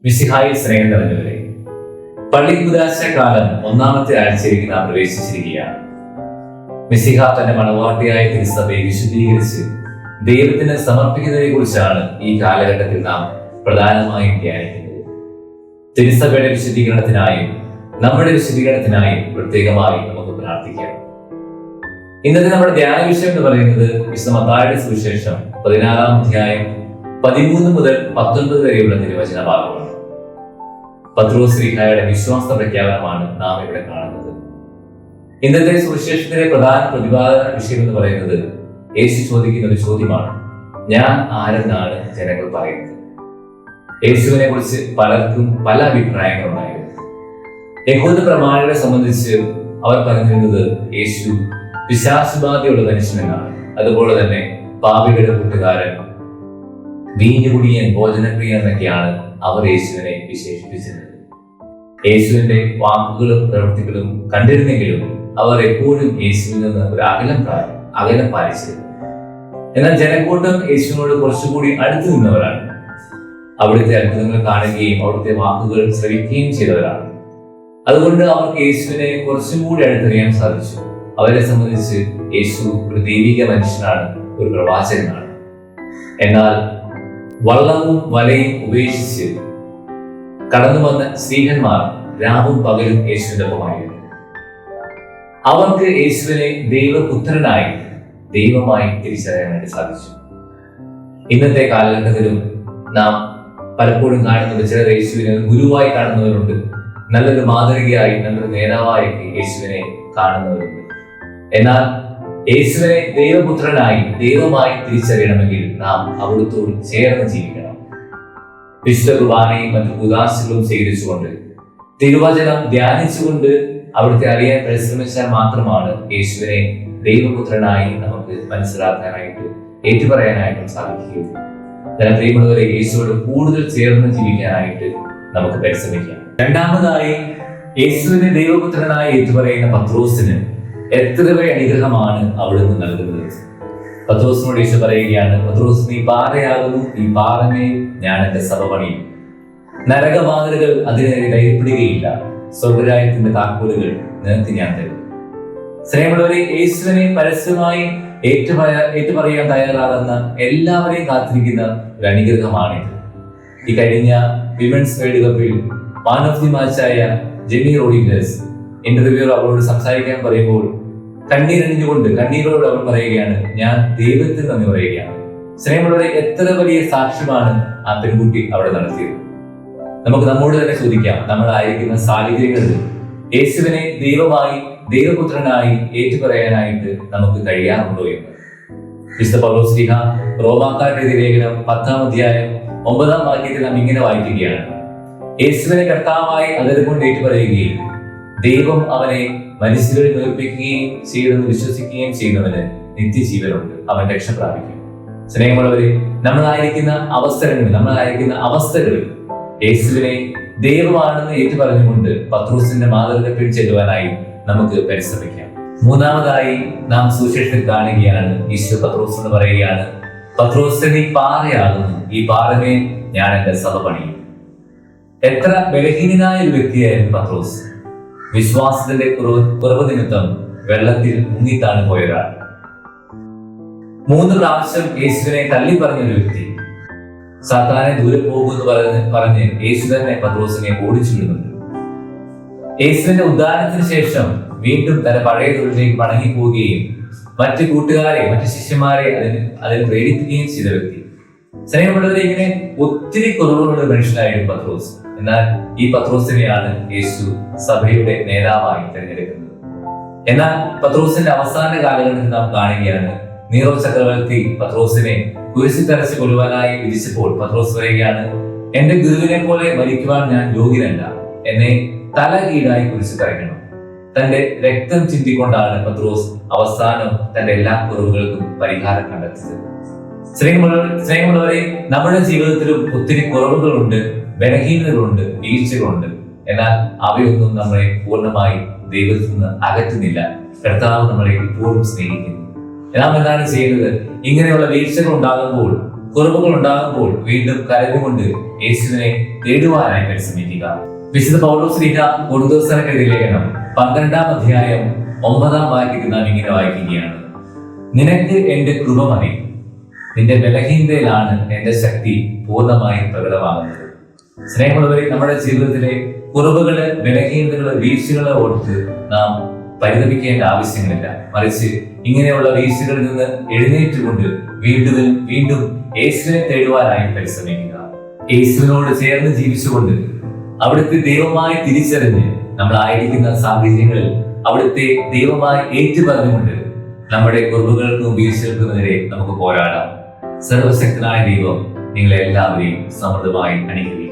മിശിഹായിൽ സ്നേഹം നിറഞ്ഞവരെ, പള്ളി കുദാശ കാലം ഒന്നാമത്തെ ആഴ്ചയിലേക്ക് നാം പ്രവേശിച്ചിരിക്കുകയാണ്. മിശിഹ തന്റെ മണവാട്ടിയായ തിരുസഭയെ വിശുദ്ധീകരിച്ച് ദൈവത്തിന് സമർപ്പിക്കുന്നതിനെ കുറിച്ചാണ് ഈ കാലഘട്ടത്തിൽ നാം പ്രധാനമായും ധ്യാനിക്കുന്നത്. തിരുസഭയുടെ വിശുദ്ധീകരണത്തിനായും നമ്മുടെ വിശുദ്ധീകരണത്തിനായും പ്രത്യേകമായി നമുക്ക് പ്രാർത്ഥിക്കാം. ഇന്നത്തെ നമ്മുടെ ധ്യാന വിഷയം എന്ന് പറയുന്നത് വിശുദ്ധ മത്തായിയുടെ സുവിശേഷം 16-ാം അധ്യായം 13 മുതൽ 19 വരെയുള്ള തിരുവചന ഭാഗമാണ്. പത്രോസ് ശ്ലീഹായുടെ വിശ്വാസ പ്രഖ്യാപനമാണ് നാം ഇവിടെ കാണുന്നത്. ഇന്നത്തെ സുവിശേഷത്തിലെ പ്രധാന പ്രതിപാദന വിഷയം എന്ന് പറയുന്നത് യേശു ചോദിക്കുന്ന ഒരു ചോദ്യമാണ്: ഞാൻ ആരെന്നാണ് ജനങ്ങൾ പറയുന്നത്? യേശുവിനെ കുറിച്ച് പലർക്കും പല അഭിപ്രായങ്ങളുണ്ടായിരുന്നു. യഹൂദ പ്രമാണികളെ സംബന്ധിച്ച് അവർ പറഞ്ഞിരുന്നത് യേശു പിശാചുബാധയുള്ള മനുഷ്യനാണ്, അതുപോലെ തന്നെ പാപികളുടെ കൂട്ടുകാരൻ, വീഞ്ഞുകുടിയൻ, ഭോജനപ്രിയൻ എന്നൊക്കെയാണ് അവർ യേശുവിനെ വിശേഷിപ്പിച്ചിരുന്നത്. യേശുവിന്റെ വാക്കുകളും പ്രവൃത്തികളും കണ്ടിരുന്നെങ്കിലും അവർ എപ്പോഴും യേശുവിൽ നിന്ന് ഒരു അകലം പാലിച്ചിരുന്നു. എന്നാൽ ജനക്കൂട്ടം യേശുവിനോട് കുറച്ചുകൂടി അടുത്തു നിന്നവരാണ്. അവിടുത്തെ അത്ഭുതങ്ങൾ കാണുകയും അവിടുത്തെ വാക്കുകൾ ശ്രവിക്കുകയും ചെയ്തവരാണ്. അതുകൊണ്ട് അവർക്ക് യേശുവിനെ കുറച്ചും കൂടി അടുത്തറിയാൻ സാധിച്ചു. അവരെ സംബന്ധിച്ച് യേശു ഒരു ദൈവിക മനുഷ്യനാണ്, ഒരു പ്രവാചകനാണ്. എന്നാൽ വള്ളവും വലയും ഉപേക്ഷിച്ച് കടന്നു വന്ന സ്ത്രീഹന്മാർ രാവും പകലും യേശുവിന്റെ ഒപ്പമായിരുന്നു. അവർക്ക് യേശുവിനെ ദൈവപുത്രനായി, ദൈവമായി തിരിച്ചറിയാനായിട്ട് സാധിച്ചു. ഇന്നത്തെ കാലഘട്ടത്തിലും നാം പലപ്പോഴും കാണുന്നത് ചിലർ യേശുവിനെ ഗുരുവായി കാണുന്നവരുണ്ട്, നല്ലൊരു മാതൃകയായി, നല്ലൊരു നേതാവായി യേശുവിനെ കാണുന്നവരുണ്ട്. എന്നാൽ യേശുവിനെ ദൈവപുത്രനായി, ദൈവമായി തിരിച്ചറിയണമെങ്കിൽ നാം അവിടുത്തോട് ചേർന്ന് ജീവിക്കണം. വിശുദ്ധ കുർബാനയും മറ്റു ഉദാശകളും സ്വീകരിച്ചുകൊണ്ട്, തിരുവചനം ധ്യാനിച്ചുകൊണ്ട് അവിടുത്തെ അറിയാൻ പരിശ്രമിച്ചാൽ മാത്രമാണ് യേശുവിനെ ദൈവപുത്രനായി നമുക്ക് മനസ്സിലാക്കാനായിട്ട്, ഏറ്റുപറയാനായിട്ടും സാധിക്കുകയുള്ളൂ. പ്രിയമുള്ളവരെ, യേശുവോട് കൂടുതൽ ചേർന്ന് ജീവിക്കാനായിട്ട് നമുക്ക് പരിശ്രമിക്കാം. രണ്ടാമതായി, യേശുവിനെ ദൈവപുത്രനായി ഏറ്റുപറയുന്ന പത്രോസിന് എത്ര വലിയ അനുഗ്രഹമാണ് അവിടുന്ന് നൽകുന്നത്. പത്രോസിനോട് യേശു പറയുകയാണ്: പത്രോസ്, നീ പാറയാകുന്നു, ഈ പാറമേൽ ഞാൻ എന്റെ സഭ പണിയും. നരകവാതിലുകൾ അതിനെതിരെ ധൈര്യപ്പെടുകയില്ല. സ്വർഗ്ഗരാജ്യത്തിന്റെ താക്കോലുകൾ നിനക്ക് ഞാൻ തരും. സ്നേഹമുള്ളവരെ, യേശുവിനെ പരസ്യമായി ഏറ്റുപറയാൻ തയ്യാറാകുന്ന എല്ലാവരെയും കാത്തിരിക്കുന്ന ഒരു അനുഗ്രഹമാണിത്. ഈ കഴിഞ്ഞ വിമൻസ് വേൾഡ് കപ്പിൽ മാൻ ഓഫ് ദി മാച്ചായ ജെമി റോഡ്രിഗസ് ഇന്റർവ്യൂർ അവരോട് സംസാരിക്കാൻ പറയുമ്പോൾ കണ്ണീരോട് അവൾ പറയുകയാണ്: ഞാൻ ദൈവത്തിന് നന്ദി പറയുകയാണ്. സ്നേഹമുള്ളവരെ, എത്ര വലിയ സാക്ഷ്യമാണ് ആ പെൺകുട്ടി അവിടെ നടത്തിയത്. നമുക്ക് നമ്മോട് തന്നെ ചോദിക്കാം, നമ്മളായിരിക്കുന്ന സാഹചര്യങ്ങളിൽ യേശുവിനെ ദൈവമായി, ദൈവപുത്രനായി ഏറ്റുപറയാനായിട്ട് നമുക്ക് കഴിയാറുണ്ടോ എന്ന്. വിശുദ്ധ പൗലോസ് ശ്ലീഹ റോമാക്കാരുടെ ലേഖനം 10-ാം അധ്യായം 9-ാം വാക്യത്തിൽ നാം ഇങ്ങനെ വായിക്കുകയാണ്: യേശുവിനെ കർത്താവായി അതുകൊണ്ട് ഏറ്റുപറയുകയും ദൈവം അവനെ മനുഷ്യരിൽ ഉയർപ്പിക്കുകയും ചെയ്തെന്ന് വിശ്വസിക്കുകയും ചെയ്യുന്നവന് നിത്യജീവനുണ്ട്, അവൻ രക്ഷ പ്രാപിക്കും. സ്നേഹമുള്ളവരെ, നമ്മളായിരിക്കുന്ന അവസ്ഥകളിൽ യേശുവിനെ ദൈവമാണെന്ന് ഏറ്റുപറഞ്ഞുകൊണ്ട് പത്രോസിന്റെ മാതൃക പിടിച്ചെല്ലുവാനായി നമുക്ക് പരിശ്രമിക്കാം. മൂന്നാമതായി നാം സുവിശേഷത്തിൽ കാണുകയാണ്, ഈശോ പത്രോസിനോട് പറയുകയാണ്: പത്രോസ്, നീ പാറയാകുന്നു, ഈ പാറമേൽ ഞാൻ എന്റെ സഭ പണിയും. എത്ര ബലഹീനനായ ഒരു വ്യക്തിയായിരുന്നു പത്രോസ്. വിശ്വാസത്തിന്റെ കുറവ് നിമിത്തം വെള്ളത്തിൽ മുങ്ങിത്താണ് പോയൊരാൾ. 3 പ്രാവശ്യം യേശുവിനെ തള്ളി പറഞ്ഞൊരു വ്യക്തി. സാത്താനെ ദൂരെ പോകുമെന്ന് പറഞ്ഞ് യേശു തന്നെ പത്രോസിനെ ഓടിച്ചു വിടുന്നുണ്ട്. യേശുവിന്റെ ഉദ്ധാനത്തിന് ശേഷം വീണ്ടും തന്റെ പഴയ തൊഴിലേക്ക് മടങ്ങി പോവുകയും മറ്റു കൂട്ടുകാരെ, മറ്റു ശിഷ്യന്മാരെ അതിന് പ്രേരിപ്പിക്കുകയും ചെയ്ത വ്യക്തി. സ്നേഹമുള്ളവരെ, ഇങ്ങനെ ഒത്തിരി കുറവുള്ള മനുഷ്യനായിരുന്നു പത്രോസ്. എന്നാൽ ഈ പത്രോസിനെയാണ് യേശു സഭയുടെ നേതാവായി തിരഞ്ഞെടുക്കുന്നത്. എന്നാൽ പത്രോസിന്റെ അവസാന കാലഘട്ടത്തിൽ നാം കാണുകയാണ്, നീറോ ചക്രവർത്തി പത്രോസിനെ കുരിശിൽ തറച്ച് കൊല്ലുവാനായി വിധിച്ചപ്പോൾ പത്രോസ് പറയുകയാണ്: എന്റെ ഗുരുവിനെ പോലെ മരിക്കുവാൻ ഞാൻ യോഗ്യനല്ല, എന്നെ തല കീഴായി കുരിശിൽ തറയ്ക്കണം. തന്റെ രക്തം ചിന്തിക്കൊണ്ടാണ് പത്രോസ് അവസാനം തന്റെ എല്ലാ കുറവുകൾക്കും പരിഹാരം കണ്ടെത്തിയത്. സ്നേഹമുള്ളവരെ, നമ്മുടെ ജീവിതത്തിലും ഒത്തിരി കുറവുകളുണ്ട്, ബലഹീനതകളുണ്ട്, വീഴ്ചകളുണ്ട്. എന്നാൽ അവയൊന്നും നമ്മളെ പൂർണ്ണമായി ദൈവത്തിൽ നിന്ന് അകറ്റുന്നില്ല. കർത്താവ് നമ്മളെ ഇപ്പോഴും സ്നേഹിക്കുന്നു. നാം എന്താണ് ചെയ്യുന്നത്? ഇങ്ങനെയുള്ള വീഴ്ചകൾ ഉണ്ടാകുമ്പോൾ, കുറവുകൾ ഉണ്ടാകുമ്പോൾ വീണ്ടും കരഞ്ഞുകൊണ്ട് യേശുവിനെ തേടുവാനായി പരിശ്രമിക്കുക. വിശുദ്ധ പൗലോസ്ലീഹ കൊരിന്ത്യർക്കെതിരെ ലേഖനം 12-ാം അധ്യായം 9-ാം വാക്യത്തിൽ നാം ഇങ്ങനെ വായിക്കുകയാണ്: നിനക്ക് എന്റെ കൃപ മതി, നിന്റെ ബലഹീനതയിലാണ് എന്റെ ശക്തി പൂർണ്ണമായി പ്രകടമാകുന്നത്. സ്നേഹമുള്ളവരെ, നമ്മുടെ ജീവിതത്തിലെ കുറവുകള്, ബലഹീനതകള്, വീഴ്ചകളെ ഓർത്ത് നാം പരിതപിക്കേണ്ട ആവശ്യങ്ങളില്ല. മറിച്ച് ഇങ്ങനെയുള്ള വീഴ്ചകളിൽ നിന്ന് എഴുന്നേറ്റുകൊണ്ട് വീണ്ടും വീണ്ടും യേശുവിനെ തേടുവാനായി പരിശ്രമിക്കുക. യേശുവിനോട് ചേർന്ന് ജീവിച്ചുകൊണ്ട് അവിടുത്തെ ദൈവമായി തിരിച്ചറിഞ്ഞ് നമ്മളായിരിക്കുന്ന സാഹചര്യങ്ങളിൽ അവിടുത്തെ ദൈവമായി ഏറ്റുപറഞ്ഞുകൊണ്ട് നമ്മുടെ കുറവുകൾക്കും വീഴ്ചകൾക്കുമെതിരെ നമുക്ക് പോരാടാം. സർവശക്തനായ ദൈവം നിങ്ങളെ എല്ലാവരെയും സമൃദ്ധമായി അനുഗ്രഹിക്കട്ടെ.